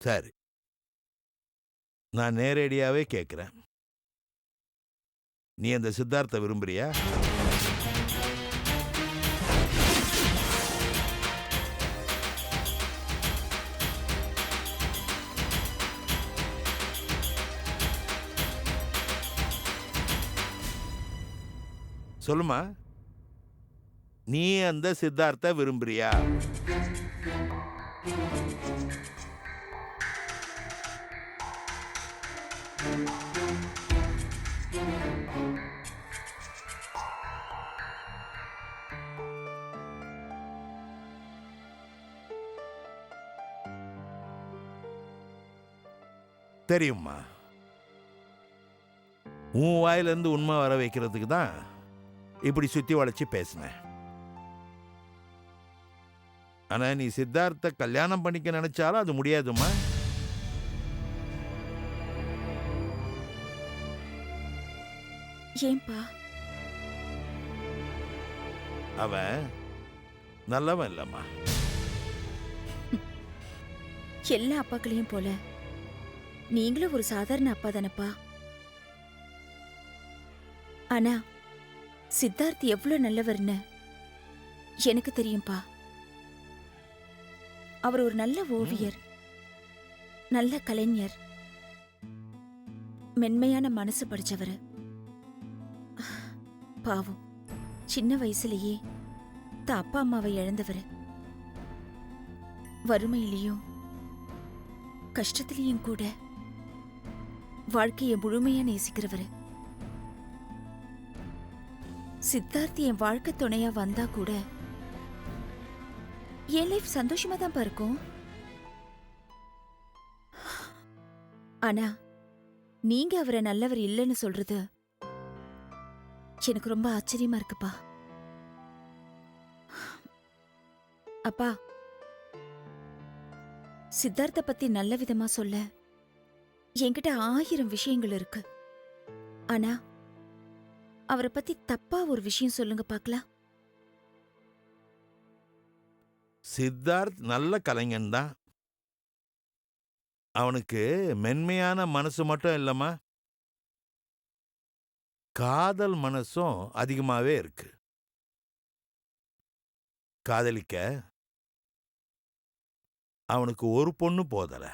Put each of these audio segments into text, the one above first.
சரி, நான் நேரடியாவே கேட்கிறேன். நீ அந்த சித்தார்த்த விரும்புறியா? சொல்லுமா, நீ அந்த சித்தார்த்த விரும்புறியா? தெரியுமா, உன் வாயிலிருந்து உண்மை வர வைக்கிறதுக்கு தான் இப்படி சுத்தி வளைச்சு பேசினேன். ஆனா நீ சித்தார்த்த கல்யாணம் பண்ணிக்க நினைச்சாலும் அது முடியாதுமா. ஏன்பா? அவன் நல்லவன் இல்லம்மா. எல்லா அப்பாக்களையும் போல நீங்களும் ஒரு சாதாரண அப்பா தானப்பா. ஆனா சித்தார்த் எவ்வளவு நல்லவர்னு எனக்கு தெரியும்பா. அவர் ஒரு நல்ல ஓவியர், நல்ல கலைஞர், மென்மையான மனசு படிச்சவர். பாவம், சின்ன வயசுலயே தான் அப்பா அம்மாவை இழந்தவர். வறுமையிலையும் கஷ்டத்திலையும் கூட வாழ்க்கையை முழுமையா நேசிக்கிறவர். சித்தார்த் என் வாழ்க்கை துணையா வந்தா கூட என் லைஃப் சந்தோஷமா தான் இருக்கும். ஆனா நீங்க அவரை நல்லவர் இல்லைன்னு சொல்றது எனக்கு ரொம்ப ஆச்சரியமா இருக்குப்பா. அப்பா, சித்தார்த்த பத்தி நல்ல விதமா சொல்ல என்கிட்ட 1000 விஷயங்கள் இருக்கு. ஆனா அவரை பத்தி தப்பா ஒரு விஷயம் சொல்லுங்க பாக்கலாம். சித்தார்த் நல்ல கலைஞன் தான். அவனுக்கு மென்மையான மனசு மட்டும் இல்லம்மா, காதல் மனசும் அதிகமாவே இருக்கு. காதலிக்க அவனுக்கு ஒரு பொண்ணு போதல.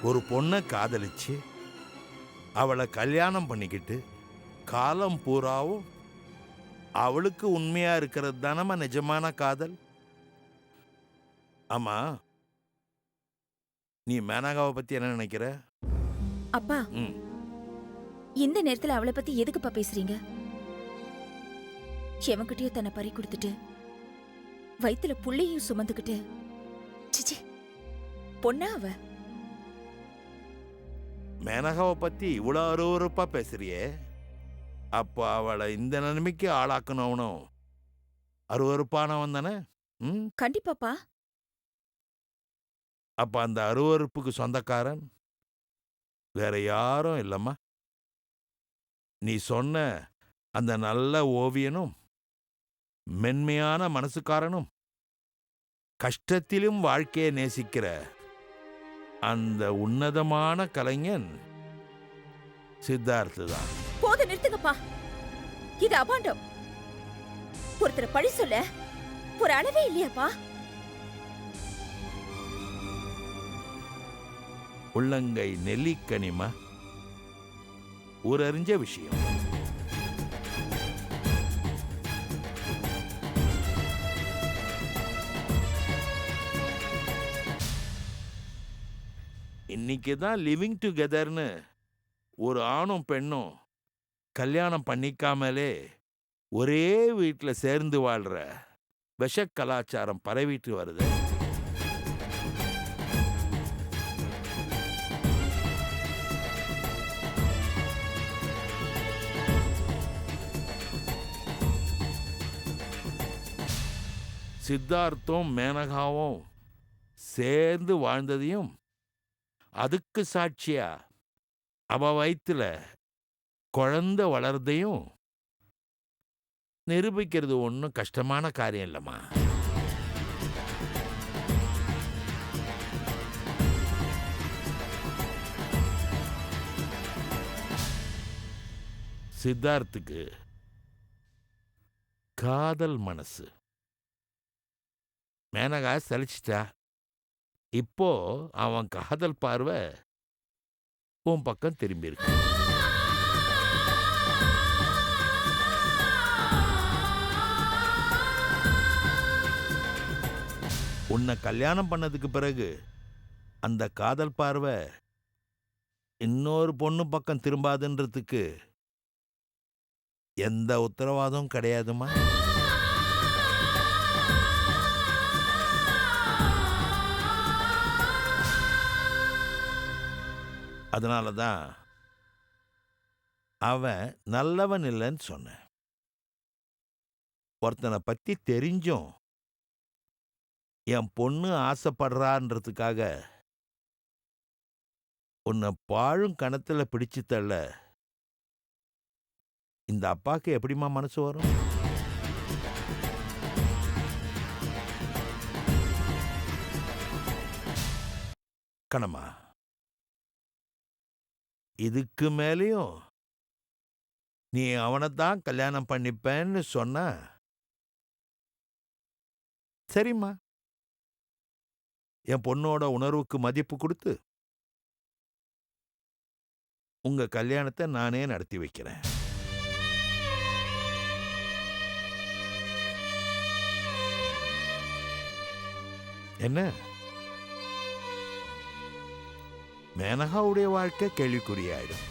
ஒரு பொண்ணை காதலிச்சு அவளை கல்யாணம் பண்ணிக்கிட்டு காலம் பூராவும் அவளுக்கு உண்மையா இருக்கிறது தானம்மா நிஜமான காதல். ஆமா, நீ மேனகாவை பத்தி என்ன நினைக்கிற? அப்பா, இந்த நேரத்துல அவளை பத்தி எதுக்குப்பா பேசுறீங்க? எவன்கிட்டயோ தன்னை பறி கொடுத்துட்டு வயித்துல புள்ளையும் சுமந்துக்கிட்டு சிச்சி பொண்ணா அவ? மேனகாவை பத்தி இவ்வளோ அருவருப்பா பேசுறியே, அப்போ அவளை இந்த நிலைமைக்கு ஆளாக்கணும்னும் அருவருப்பானவன் தானே? கண்டிப்பாப்பா. அப்ப அந்த அருவருப்புக்கு சொந்தக்காரன் வேற யாரும் இல்லம்மா, நீ சொன்ன அந்த நல்ல ஓவியனும் மென்மையான மனசுக்காரனும் கஷ்டத்திலும் வாழ்க்கையை நேசிக்கிற அந்த உன்னதமான கலைஞன் சித்தார்த்து தான். போது நிறுத்துங்கப்பா, இது அபாண்டம். ஒருத்தரை பழி சொல்ல ஒரு அளவே இல்லையாப்பா? உள்ளங்கை நெல்லிக்கனிமா, ஒரு அறிஞ்ச விஷயம். இன்னைக்கு தான் லிவிங் டுகெதர்னு ஒரு ஆணும் பெண்ணும் கல்யாணம் பண்ணிக்காமலே ஒரே வீட்டில் சேர்ந்து வாழ்ற விஷ கலாச்சாரம் பரவிட்டு வருது. சித்தார்த்தும் மேனகாவும் சேர்ந்து வாழ்ந்ததையும் அதுக்கு சாட்சியா அவ வயித்துல குழந்தை வளர்றதையும் நிரூபிக்கிறது ஒன்றும் கஷ்டமான காரியம் இல்லைம்மா. சித்தார்த்துக்கு காதல் மனசு. மேனகா சலிச்சிட்டா. இப்போ அவன் காதல் பார்வை உன் பக்கம் திரும்பி இருக்கு. உன்னை கல்யாணம் பண்ணதுக்கு பிறகு அந்த காதல் பார்வை இன்னொரு பொண்ணு பக்கம் திரும்பாதுன்றதுக்கு எந்த உத்தரவாதமும் கிடையாதுமா. அதனால தான் அவன் நல்லவன் இல்லைன்னு சொன்னேன். ஒருத்தனை பத்தி தெரிஞ்சும் என் பொண்ணு ஆசைப்படுறான்றதுக்காக உன்னை பாழும் கணத்துல பிடிச்சு தள்ள இந்த அப்பாக்கு எப்படிம்மா மனசு வரும்? கணமா, இதுக்கு மேலேயும் நீ அவனைத்தான் கல்யாணம் பண்ணிப்பேன்னு சொன்ன சரிம்மா. என் பொண்ணோட உணர்வுக்கு மதிப்பு கொடுத்து உங்க கல்யாணத்தை நானே நடத்தி வைக்கிறேன். என்ன, மேனகாவுடைய வாழ்க்கை கேள்விக்குறியாயிடும்.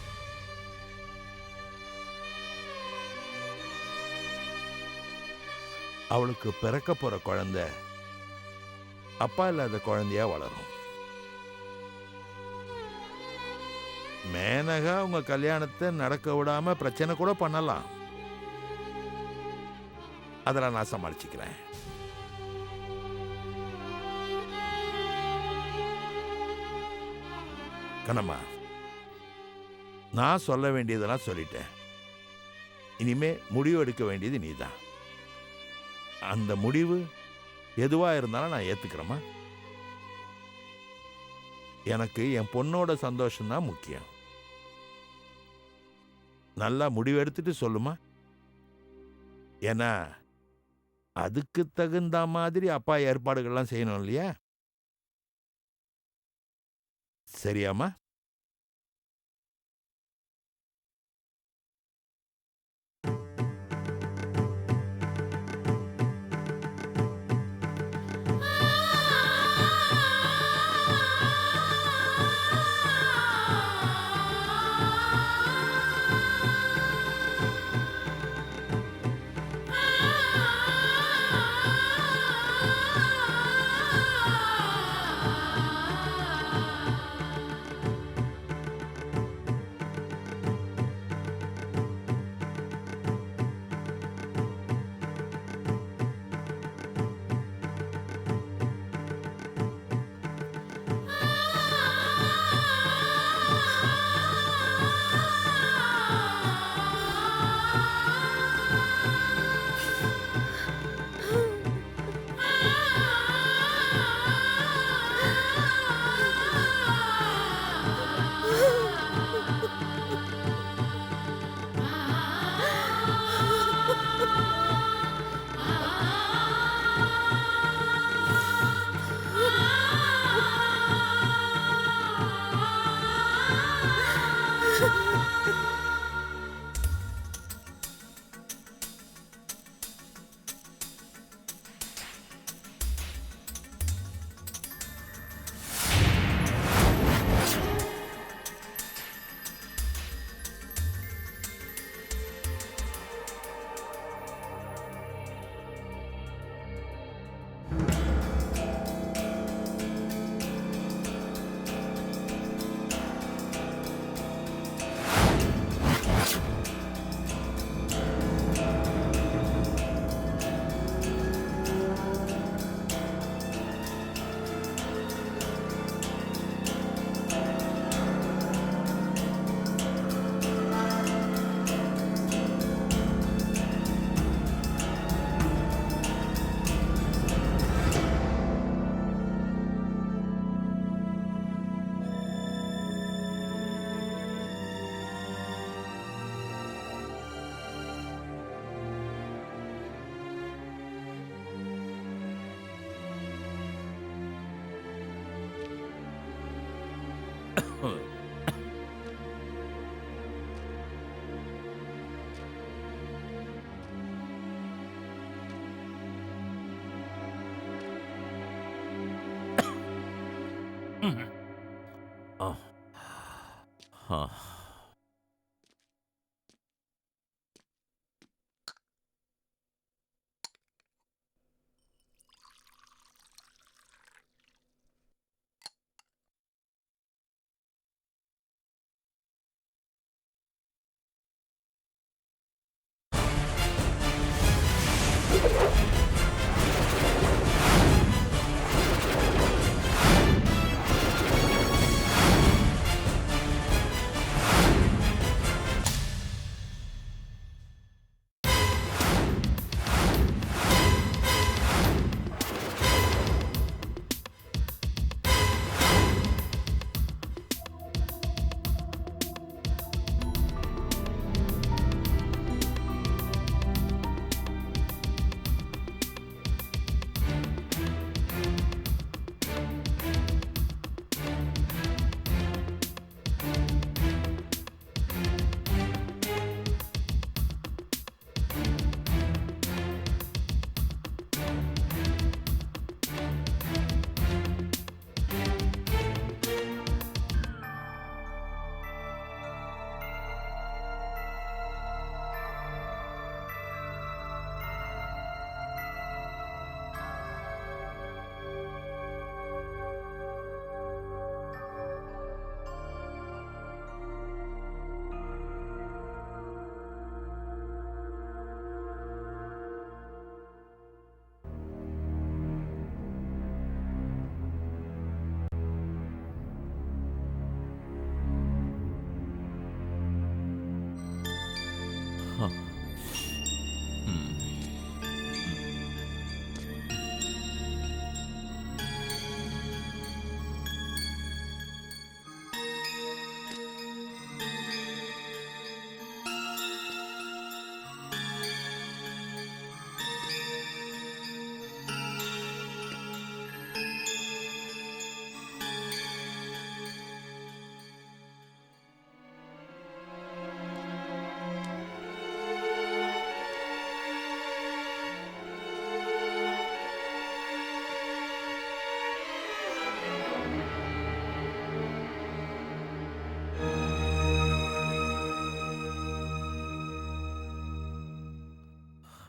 அவளுக்கு பிறக்க போற குழந்தை அப்பா இல்லாத குழந்தையா வளரும். மேனகா உங்க கல்யாணத்தை நடக்க விடாம பிரச்சனை கூட பண்ணலாம். அதெல்லாம் நான் சமாளிச்சுக்கிறேன். கண்ணம்மா, நான் சொல்ல வேண்டியதெல்லாம் சொல்லிட்டேன். இனிமே முடிவு எடுக்க வேண்டியது நீதான். அந்த முடிவு எதுவா இருந்தாலும் நான் ஏத்துக்கிறேம்மா. எனக்கு என் பொண்ணோட சந்தோஷம்தான் முக்கியம். நல்லா முடிவெடுத்துட்டு சொல்லுமா. ஏன்னா அதுக்கு தகுந்த மாதிரி அப்பா ஏற்பாடுகள்லாம் செய்யணும் இல்லையா? சரியாம்மா? ஆ. ஆ. ஆ. ம்.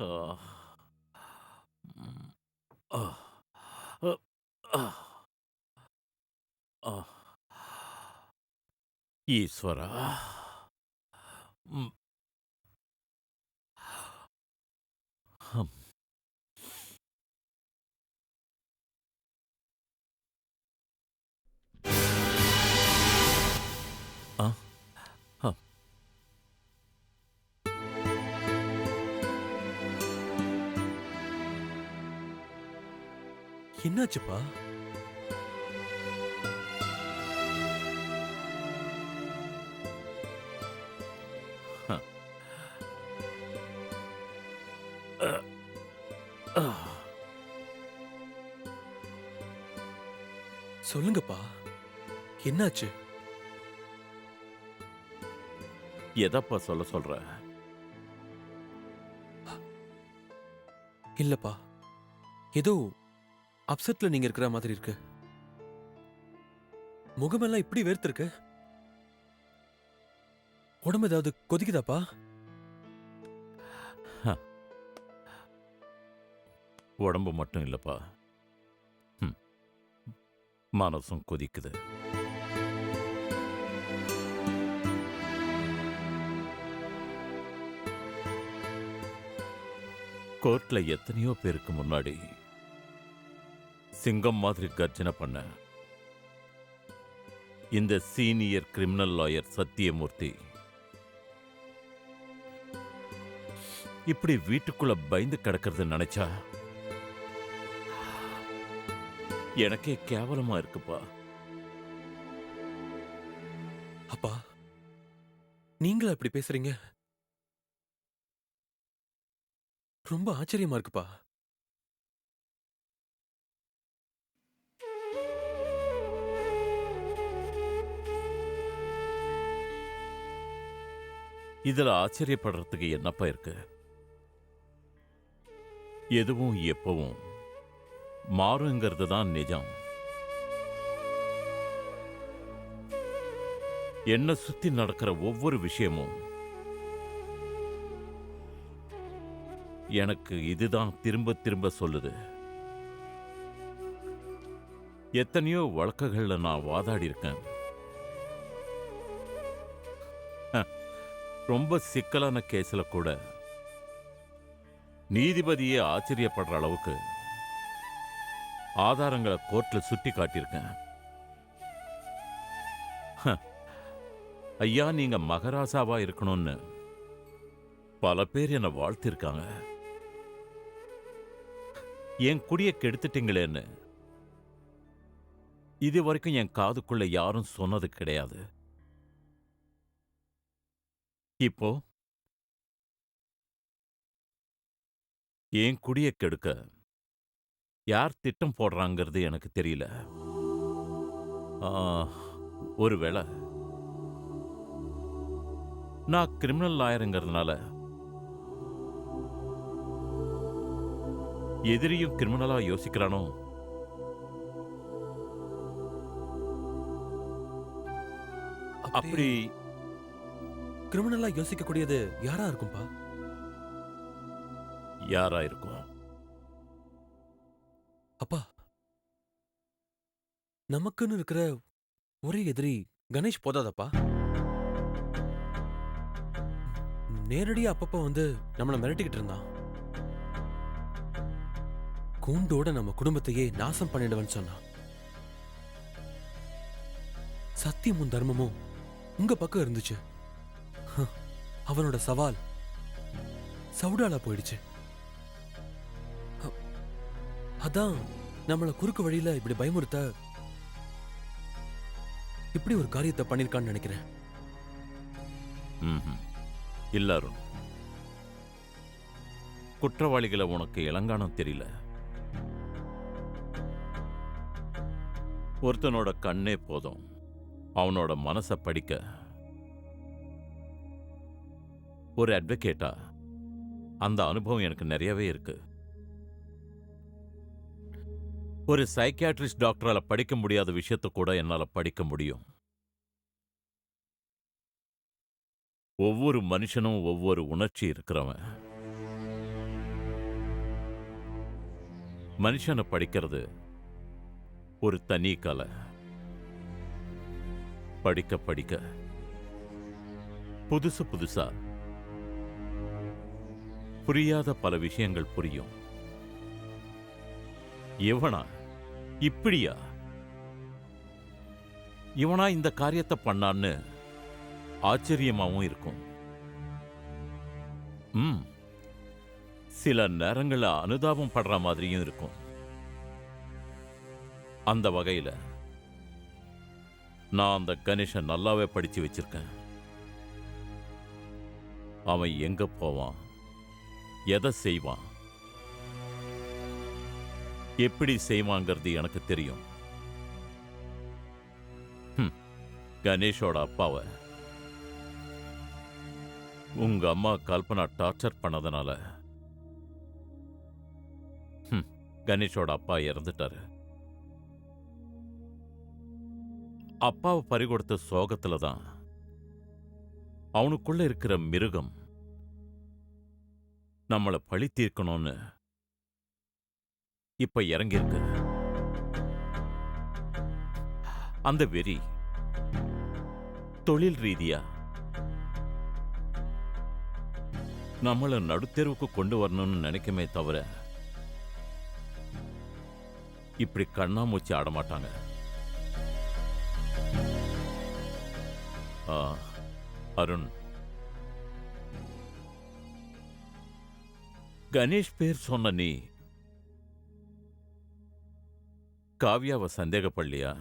ஆ. ம். ஆ. அ. ஆ. ஆ. ஈஸ்வரா! ம். ஹம். ஆ. அ. என்னாச்சுப்பா? அ. அ. ஆ. சொல்லுங்கப்பா. என்னாச்சு? எதப்பா சொல்ல சொல்ற? இல்லப்பா. ஏதோ அப்செட்ல நீங்க இருக்கிற மாதிரி இருக்கு. முகமெல்லாம் இப்படி வேர்த்திருக்கு. உடம்பு ஏதாவது கொதிக்குதாப்பா? ஹ. உடம்பு மட்டும் இல்லப்பா. ம். மனசும் கொதிக்குது. கோர்ட்ல எத்தனையோ பேருக்கு முன்னாடி சிங்கம் மாதிரி கர்ஜனை பண்ண இந்த சீனியர் கிரிமினல் லாயர் சத்தியமூர்த்தி இப்படி வீட்டுக்குள்ள பயந்து கிடக்கிறது நினைச்சா எனக்கே கேவலமா இருக்குப்பா. அப்பா, நீங்களா இப்படி பேசுறீங்க? ரொம்ப ஆச்சரியமா இருக்குப்பா. இதுல ஆச்சரியப்படுறதுக்கு என்னப்பா இருக்கு? எதுவும் எப்பவும் மாறுங்கிறது தான் நிஜம். என்ன சுத்தி நடக்கிற ஒவ்வொரு விஷயமும் எனக்கு இதுதான் திரும்ப திரும்ப சொல்லுது. எத்தனையோ வழக்குகள்ல நான் வாதாடி இருக்கேன். ரொம்ப சிக்கலான கேஸ்ல கூட நீதிபதியே ஆச்சரியப்படுற அளவுக்கு ஆதாரங்களை கோர்ட்ல சுட்டி காட்டியிருக்கேன். ஐயா, நீங்க மகராசாவா இருக்கணும்னு பல பேர் என்னை வாழ்த்திருக்காங்க. என் குடிய கெடுத்துட்டீங்களேன்னு இது வரைக்கும் என் காதுக்குள்ள யாரும் சொன்னது கிடையாது. இப்போ என் குடிய கெடுக்க யார் திட்டம் போடுறாங்கிறது எனக்கு தெரியல. ஒருவேளை நான் கிரிமினல் லாயருங்கிறதுனால எதிரியும் கிரிமினலா யோசிக்கிறானோ? அப்படி கிரிமினலா யோசிக்கக்கூடியது யாரா இருக்கும்பா? யாரா இருக்கும்? அப்பா, நமக்குன்னு இருக்கிற ஒரே எதிரி கணேஷ் போதாதப்பா? நேரடியா அப்பப்ப வந்து நம்மள மிரட்டிக்கிட்டு இருந்தான். கூண்டோட நம்ம குடும்பத்தையே நாசம் பண்ணிடுவேன்னு சொன்னான். சத்தியமும் தர்மமும் உங்க பக்கம் இருந்துச்சு. அவனோட சவால் சவுடாலா போயிடுச்சு. அதான் நம்மள குறுக்கு வழியில இப்படி பயமுறுத்த இப்படி ஒரு காரியத்தை பண்ணிருக்கான்னு நினைக்கிறேன். எல்லாரும் குற்றவாளிகளை உனக்கு இளங்கானம் தெரியல. ஒருத்தனோட கண்ணே போதும் அவனோட மனசை படிக்க. ஒரு அட்வொகேட்டா அந்த அனுபவம் எனக்கு நிறையவே இருக்கு. ஒரு சைக்கியாட்ரிஸ்ட் டாக்டரால படிக்க முடியாத விஷயத்தை கூட என்னால படிக்க முடியும். ஒவ்வொரு மனுஷனும் ஒவ்வொரு உணர்ச்சி இருக்கிறவன். மனுஷனை படிக்கிறது ஒரு தனி கலை. படிக்க படிக்க புதுசு புதுசா புரியாத பல விஷயங்கள் புரியும். இவனா இப்படியா, இவனா இந்த காரியத்தை பண்ணான்னு ஆச்சரியமாவும் இருக்கும். சில நேரங்கள்ல அனுதாபம் படுற மாதிரியும் இருக்கும். அந்த வகையில நான் அந்த கணேசன் நல்லாவே படிச்சு வச்சிருக்கேன். அவன் எங்க போவான், எதை செய்வான், எப்படி செய்வாங்கிறது எனக்கு தெரியும். கணேஷோட அப்பாவை உங்க அம்மா கல்பனா டார்ச்சர் பண்ணதுனால கணேஷோட அப்பா இறந்துட்டாரு. அப்பாவை பறிகொடுத்த சோகத்துல தான் அவனுக்குள்ள இருக்கிற மிருகம் நம்மளை பழி தீர்க்கணும்னு இப்ப இறங்கியிருக்கு. அந்த வெறி தொழில் ரீதியா நம்மள நடுத்தெருவுக்கு கொண்டு வரணும்னு நினைக்குமே தவிர இப்படி கண்ணாமூச்சி ஆட மாட்டாங்க. அருண், கணேஷ் பேர் சொன்ன நீ காவ்யாவை சந்தேகப்படலையா?